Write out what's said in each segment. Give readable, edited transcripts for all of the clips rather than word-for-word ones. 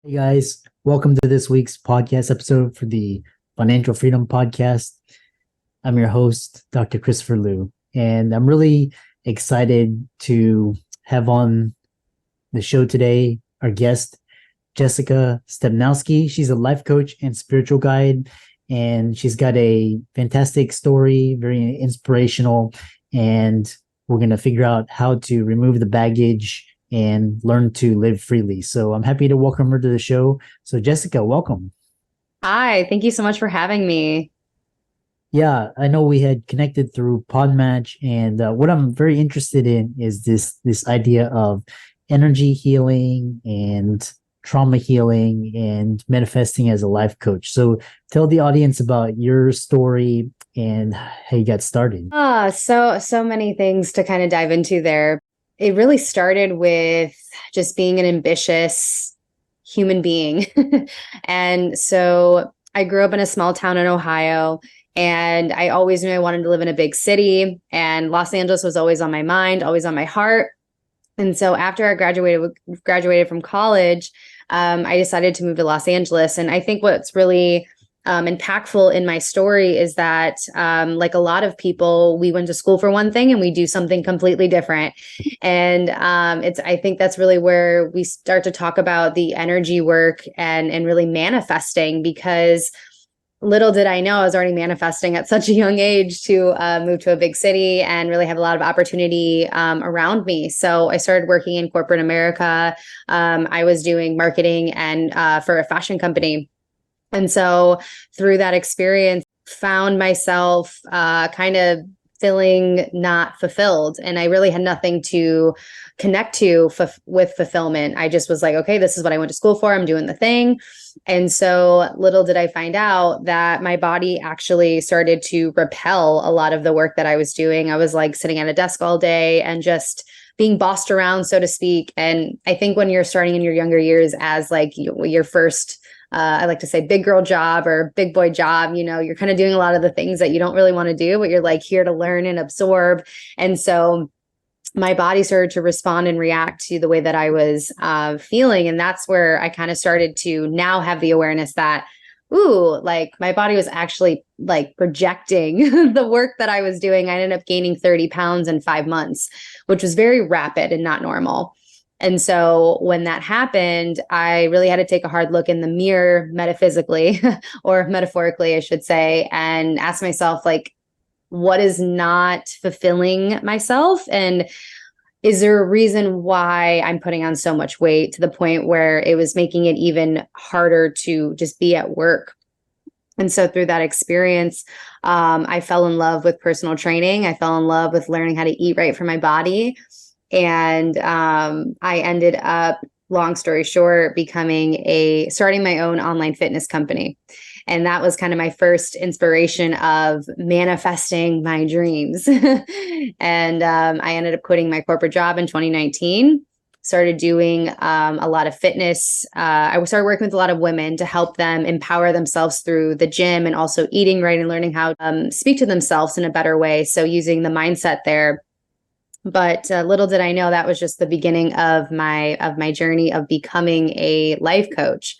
Hey guys, welcome to this week's podcast episode for the Financial Freedom Podcast. I'm your host, Dr. Christopher Liu, and I'm really excited to have on the show today our guest, Jessica Stepnowski. She's a life coach and spiritual guide, and she's got a fantastic story, very inspirational, and we're going to figure out how to remove the baggage and learn to live freely. So I'm happy to welcome her to the show. So Jessica, welcome. Hi, thank you so much for having me. Yeah, I know we had connected through Podmatch, and what I'm very interested in is this idea of energy healing and trauma healing and manifesting as a life coach. So tell the audience about your story and how you got started. So many things to kind of dive into there. It really started with just being an ambitious human being. And so I grew up in a small town in Ohio, and I always knew I wanted to live in a big city, and Los Angeles was always on my mind, always on my heart. And so after I graduated from college, I decided to move to Los Angeles. And I think what's really impactful in my story is that, like a lot of people, we went to school for one thing and we do something completely different. And I think that's really where we start to talk about the energy work and really manifesting, because little did I know I was already manifesting at such a young age to move to a big city and really have a lot of opportunity around me. So I started working in corporate America. I was doing marketing and for a fashion company. And so through that experience, found myself kind of feeling not fulfilled. And I really had nothing to connect to with fulfillment. I just was like, okay, this is what I went to school for. I'm doing the thing. And so little did I find out that my body actually started to repel a lot of the work that I was doing. I was like sitting at a desk all day and just being bossed around, so to speak. And I think when you're starting in your younger years as like your first I like to say big girl job or big boy job, you're kind of doing a lot of the things that you don't really want to do, but you're like here to learn and absorb. And so my body started to respond and react to the way that I was feeling. And that's where I kind of started to now have the awareness that, ooh, like my body was actually like projecting the work that I was doing. I ended up gaining 30 pounds in 5 months, which was very rapid and not normal. And so when that happened, I really had to take a hard look in the mirror metaphysically or metaphorically, I should say, and ask myself, like, what is not fulfilling myself? And is there a reason why I'm putting on so much weight to the point where it was making it even harder to just be at work? And so through that experience, I fell in love with personal training. I fell in love with learning how to eat right for my body. And I ended up, long story short, starting my own online fitness company. And that was kind of my first inspiration of manifesting my dreams. And I ended up quitting my corporate job in 2019, started doing a lot of fitness. I started working with a lot of women to help them empower themselves through the gym and also eating right and learning how to speak to themselves in a better way. So using the mindset there. But little did I know that was just the beginning of my journey of becoming a life coach.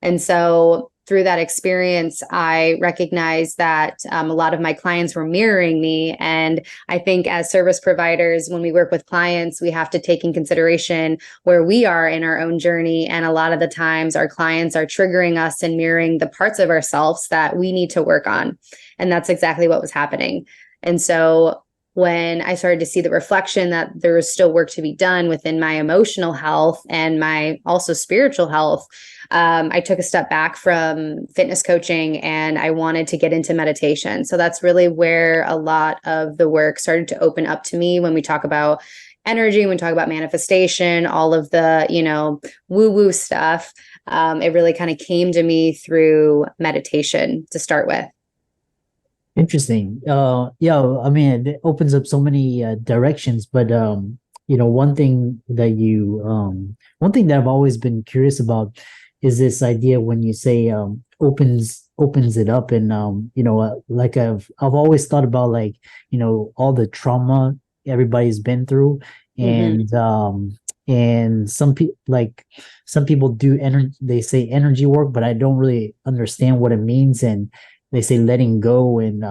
And so through that experience, I recognized that a lot of my clients were mirroring me. And I think as service providers, when we work with clients, we have to take in consideration where we are in our own journey. And a lot of the times our clients are triggering us and mirroring the parts of ourselves that we need to work on. And that's exactly what was happening. And so when I started to see the reflection that there was still work to be done within my emotional health and my also spiritual health, I took a step back from fitness coaching and I wanted to get into meditation. So that's really where a lot of the work started to open up to me when we talk about energy, when we talk about manifestation, all of the, woo-woo stuff. It really kind of came to me through meditation to start with. Interesting. Yeah, I mean, it opens up so many directions, but one thing that I've always been curious about is this idea when you say opens it up, and like I've always thought about, like, all the trauma everybody's been through, and And some people do energy, they say energy work, but I don't really understand what it means. And they say letting go, and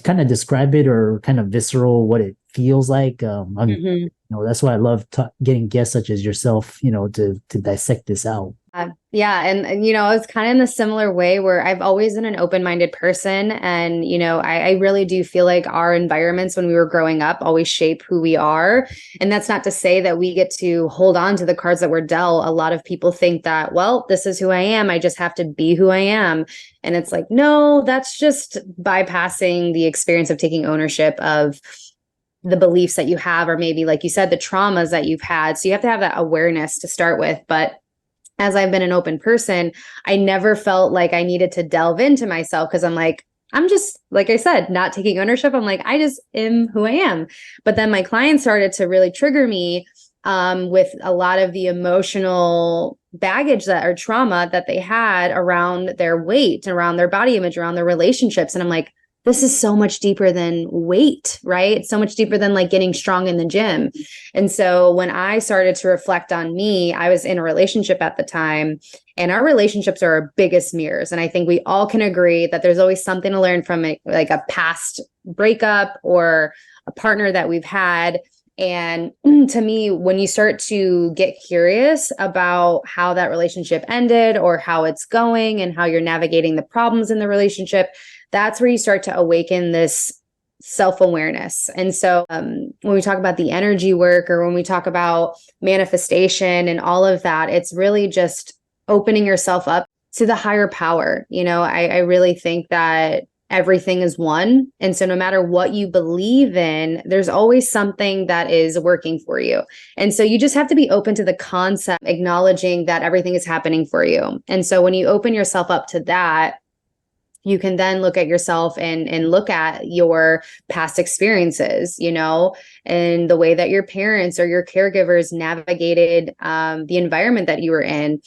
kind of describe it, or kind of visceral what it feels like. That's why I love getting guests such as yourself, to dissect this out. Yeah. And it's kind of in the similar way where I've always been an open-minded person. And, I really do feel like our environments when we were growing up always shape who we are. And that's not to say that we get to hold on to the cards that we're dealt. A lot of people think that, well, this is who I am. I just have to be who I am. And it's like, no, that's just bypassing the experience of taking ownership of the beliefs that you have, or maybe, like you said, the traumas that you've had. So you have to have that awareness to start with. But as I've been an open person, I never felt like I needed to delve into myself, because I'm just, like I said, not taking ownership. I'm like, I just am who I am. But then my clients started to really trigger me with a lot of the emotional baggage that or trauma that they had around their weight, around their body image, around their relationships. And I'm like, this is so much deeper than weight, right? It's so much deeper than like getting strong in the gym. And so when I started to reflect on me, I was in a relationship at the time, and our relationships are our biggest mirrors. And I think we all can agree that there's always something to learn from it, like a past breakup or a partner that we've had. And to me, when you start to get curious about how that relationship ended or how it's going and how you're navigating the problems in the relationship, that's where you start to awaken this self-awareness. And so when we talk about the energy work, or when we talk about manifestation and all of that, it's really just opening yourself up to the higher power. I really think that everything is one. And so no matter what you believe in, there's always something that is working for you. And so you just have to be open to the concept, acknowledging that everything is happening for you. And so when you open yourself up to that, you can then look at yourself and look at your past experiences, and the way that your parents or your caregivers navigated the environment that you were in,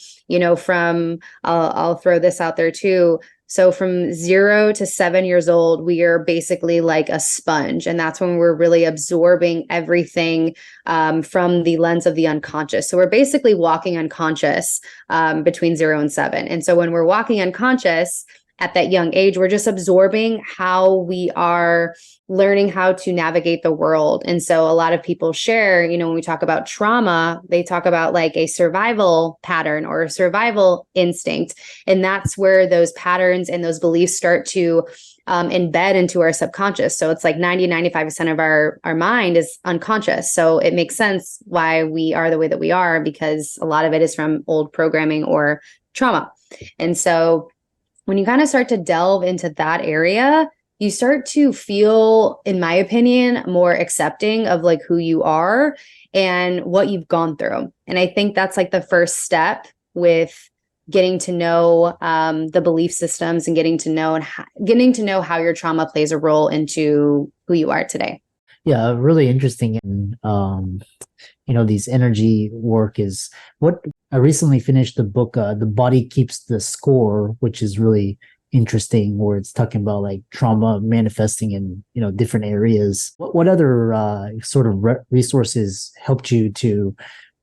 I'll throw this out there too. So from 0 to 7 years old, we are basically like a sponge. And that's when we're really absorbing everything from the lens of the unconscious. So we're basically walking unconscious between 0 and 7. And so when we're walking unconscious, at that young age, we're just absorbing how we are learning how to navigate the world. And so a lot of people share, when we talk about trauma, they talk about like a survival pattern or a survival instinct. And that's where those patterns and those beliefs start to embed into our subconscious. So it's like 95% of our mind is unconscious. So it makes sense why we are the way that we are, because a lot of it is from old programming or trauma. And so when you kind of start to delve into that area, you start to feel, in my opinion, more accepting of like who you are and what you've gone through. And I think that's like the first step with getting to know the belief systems and getting to know how your trauma plays a role into who you are today. Yeah, really interesting. And these energy work is what I recently finished the book, The Body Keeps the Score, which is really interesting, where it's talking about like trauma manifesting in, different areas. What other sort of resources helped you to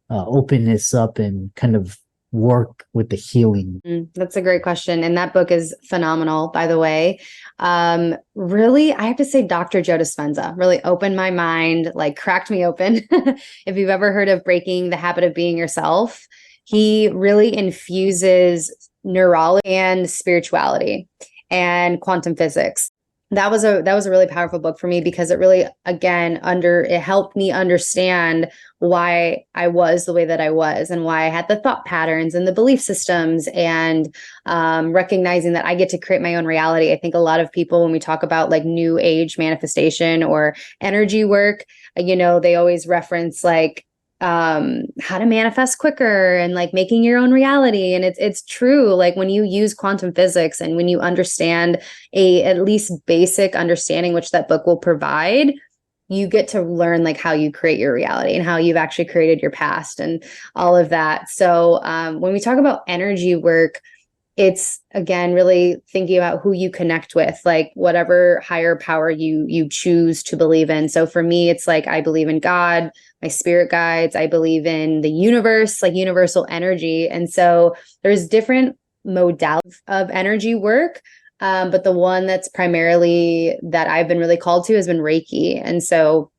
open this up and kind of work with the healing? That's a great question. And that book is phenomenal, by the way. Really, I have to say Dr. Joe Dispenza really opened my mind, like cracked me open. If you've ever heard of Breaking the Habit of Being Yourself, he really infuses neurology and spirituality and quantum physics. That was a really powerful book for me, because it really, again, it helped me understand why I was the way that I was, and why I had the thought patterns and the belief systems, and recognizing that I get to create my own reality. I think a lot of people, when we talk about like new age manifestation or energy work, they always reference like how to manifest quicker and like making your own reality. And it's true. Like when you use quantum physics and when you understand at least basic understanding, which that book will provide, you get to learn like how you create your reality and how you've actually created your past and all of that. So when we talk about energy work, it's again really thinking about who you connect with, like whatever higher power you choose to believe in. So for me, it's like I believe in God, my spirit guides, I believe in the universe, like universal energy. And so there's different modalities of energy work. But the one that's primarily that I've been really called to has been Reiki. And so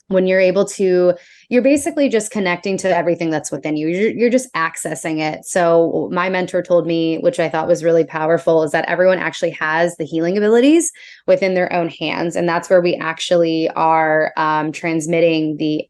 when you're able to, you're basically just connecting to everything that's within you. You're just accessing it. So my mentor told me, which I thought was really powerful, is that everyone actually has the healing abilities within their own hands. And that's where we actually are transmitting the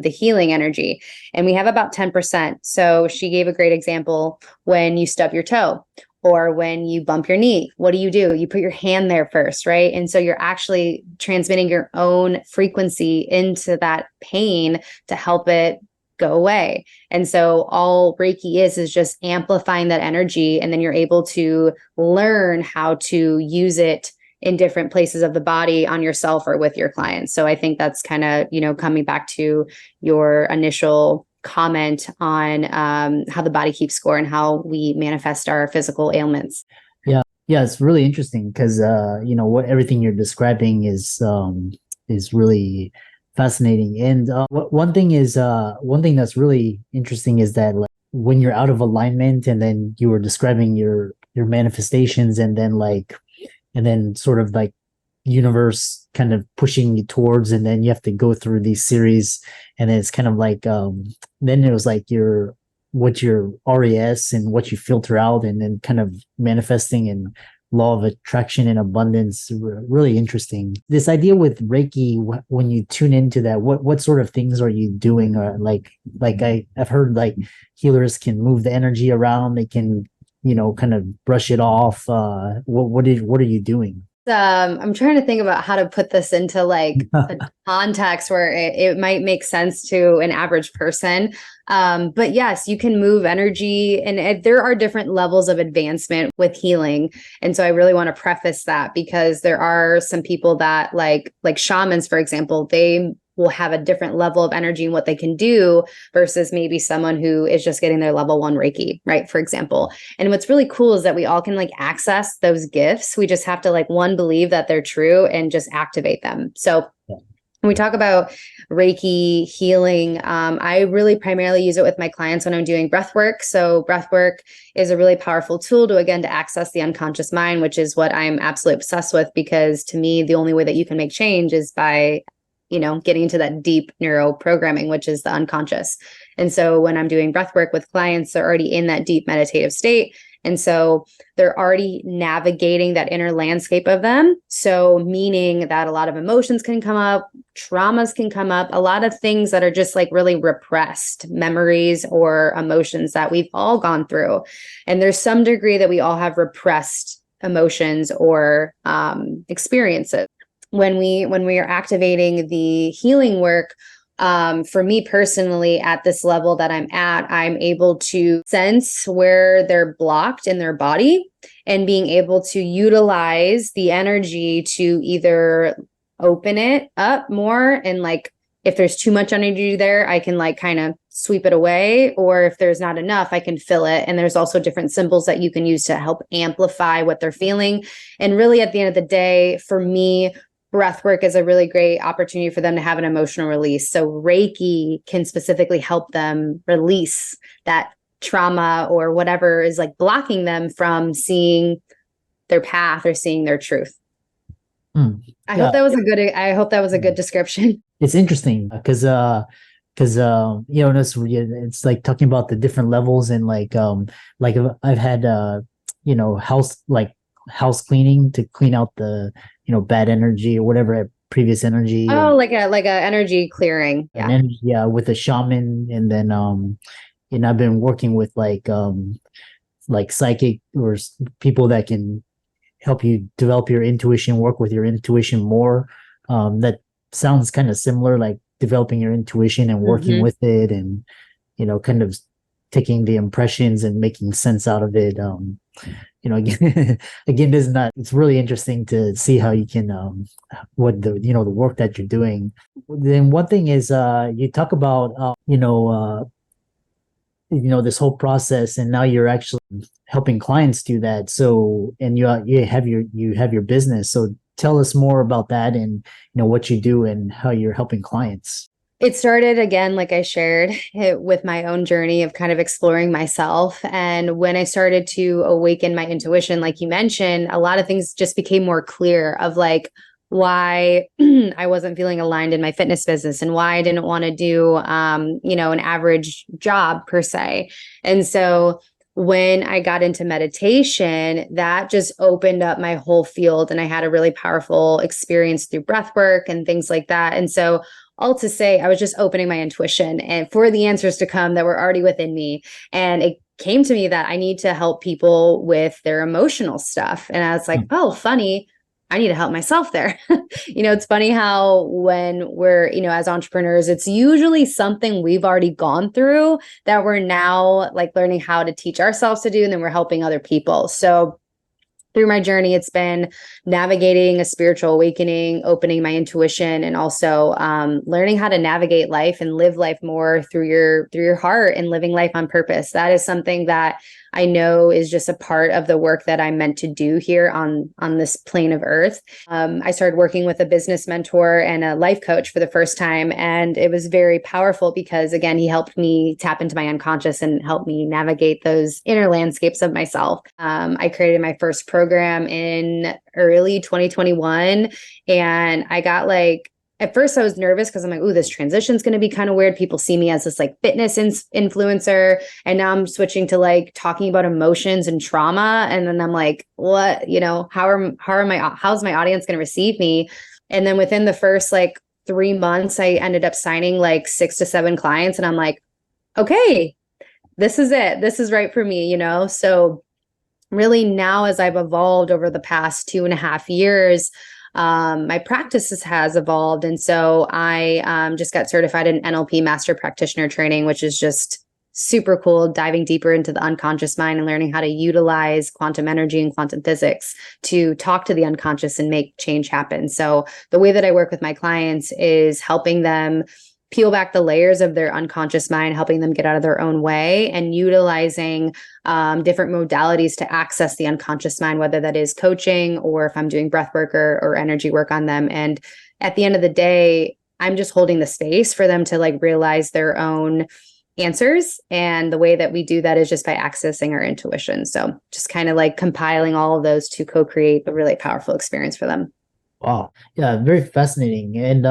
healing energy. And we have about 10%. So she gave a great example: when you stub your toe, or when you bump your knee, what do? You put your hand there first, right? And so you're actually transmitting your own frequency into that pain to help it go away. And so all Reiki is just amplifying that energy. And then you're able to learn how to use it in different places of the body, on yourself or with your clients. So I think that's kind of, coming back to your initial comment on how the body keeps score and how we manifest our physical ailments. Yeah, it's really interesting because what everything you're describing is really fascinating. And one thing that's really interesting is that, like, when you're out of alignment, and then you were describing your manifestations, and then sort of like universe kind of pushing you towards, and then you have to go through these series, and then it's kind of like then it was like what your RAS and what you filter out, and then kind of manifesting and law of attraction and abundance. Really interesting. This idea with Reiki, when you tune into that, what sort of things are you doing? Or I've heard like healers can move the energy around, they can kind of brush it off. What are you doing? I'm trying to think about how to put this into like a context where it might make sense to an average person. But yes, you can move energy, and there are different levels of advancement with healing. And so I really want to preface that, because there are some people that like shamans, for example, they will have a different level of energy in what they can do versus maybe someone who is just getting their level 1 Reiki, right? For example. And what's really cool is that we all can like access those gifts. We just have to like, one, believe that they're true and just activate them. So when we talk about Reiki healing, I really primarily use it with my clients when I'm doing breathwork. So breathwork is a really powerful tool to access the unconscious mind, which is what I'm absolutely obsessed with, because to me, the only way that you can make change is by getting into that deep neuro programming, which is the unconscious. And so when I'm doing breath work with clients, they're already in that deep meditative state. And so they're already navigating that inner landscape of them. So meaning that a lot of emotions can come up, traumas can come up, a lot of things that are just like really repressed memories or emotions that we've all gone through. And there's some degree that we all have repressed emotions or experiences. When we are activating the healing work, for me personally, at this level that I'm at, I'm able to sense where they're blocked in their body, and being able to utilize the energy to either open it up more, and like if there's too much energy there, I can like kind of sweep it away, or if there's not enough, I can fill it. And there's also different symbols that you can use to help amplify what they're feeling. And really, at the end of the day, for me, breath work is a really great opportunity for them to have an emotional release. So Reiki can specifically help them release that trauma or whatever is like blocking them from seeing their path or seeing their truth. I hope that was a good description. It's interesting because it's like talking about the different levels, and like I've had house cleaning to clean out the bad energy or whatever, previous energy. Oh, like a energy clearing. Yeah. With a shaman. And then I've been working with like psychic or people that can help you develop your intuition, work with your intuition more. That sounds kind of similar, like developing your intuition and working with it, and kind of taking the impressions and making sense out of it. Again, this is not, it's really interesting to see how you can, what the work that you're doing. Then one thing is, you talk about, this whole process, and now you're actually helping clients do that. So, and you have your business. So tell us more about that, and what you do and how you're helping clients. It started again, like I shared it, with my own journey of kind of exploring myself. And when I started to awaken my intuition, like you mentioned, a lot of things just became more clear of like why I wasn't feeling aligned in my fitness business and why I didn't want to do, an average job per se. And so when I got into meditation, that just opened up my whole field. And I had a really powerful experience through breath work and things like that. And so all to say, I was just opening my intuition and for the answers to come that were already within me. And it came to me that I need to help people with their emotional stuff. And I was like, oh, funny. I need to help myself there. It's funny how when we're, as entrepreneurs, it's usually something we've already gone through that we're now like learning how to teach ourselves to do. And then we're helping other people. So through my journey, it's been navigating a spiritual awakening, opening my intuition, and also learning how to navigate life and live life more through your heart and living life on purpose. That is something that I know is just a part of the work that I'm meant to do here on this plane of earth. I started working with a business mentor and a life coach for the first time, and it was very powerful because, again, he helped me tap into my unconscious and help me navigate those inner landscapes of myself. I created my first program in early 2021, and I got like, at first I was nervous because I'm like, ooh, this transition is going to be kind of weird. People see me as this like fitness influencer. And now I'm switching to like talking about emotions and trauma. And then I'm like, what, how's my audience going to receive me? And then within the first like 3 months, I ended up signing like 6 to 7 clients. And I'm like, okay, this is it. This is right for me, So really now, as I've evolved over the past 2.5 years, my practices has evolved. And so I just got certified in NLP master practitioner training, which is just super cool, diving deeper into the unconscious mind and learning how to utilize quantum energy and quantum physics to talk to the unconscious and make change happen. So the way that I work with my clients is helping them peel back the layers of their unconscious mind, helping them get out of their own way and utilizing different modalities to access the unconscious mind, whether that is coaching or if I'm doing breath work or energy work on them. And at the end of the day, I'm just holding the space for them to like realize their own answers. And the way that we do that is just by accessing our intuition. So just kind of like compiling all of those to co-create a really powerful experience for them. Wow. Yeah, very fascinating. And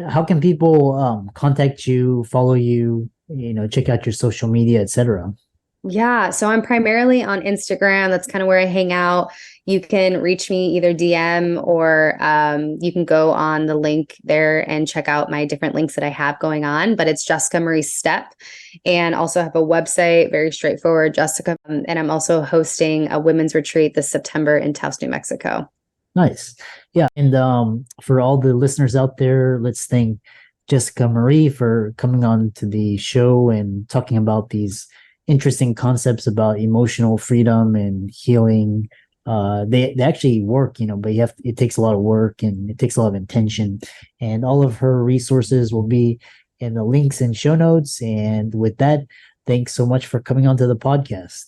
how can people contact you, follow you, check out your social media, etc.? Yeah, so I'm primarily on Instagram. That's kind of where I hang out. You can reach me either DM or you can go on the link there and check out my different links that I have going on. But it's Jessica Marie Step, and also have a website, very straightforward, Jessica. And I'm also hosting a women's retreat this September in Taos, New Mexico. Nice. Yeah. And for all the listeners out there, let's thank Jessica Marie for coming on to the show and talking about these interesting concepts about emotional freedom and healing. They actually work, but it takes a lot of work and it takes a lot of intention. And all of her resources will be in the links and show notes. And with that, thanks so much for coming on to the podcast.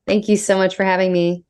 Thank you so much for having me.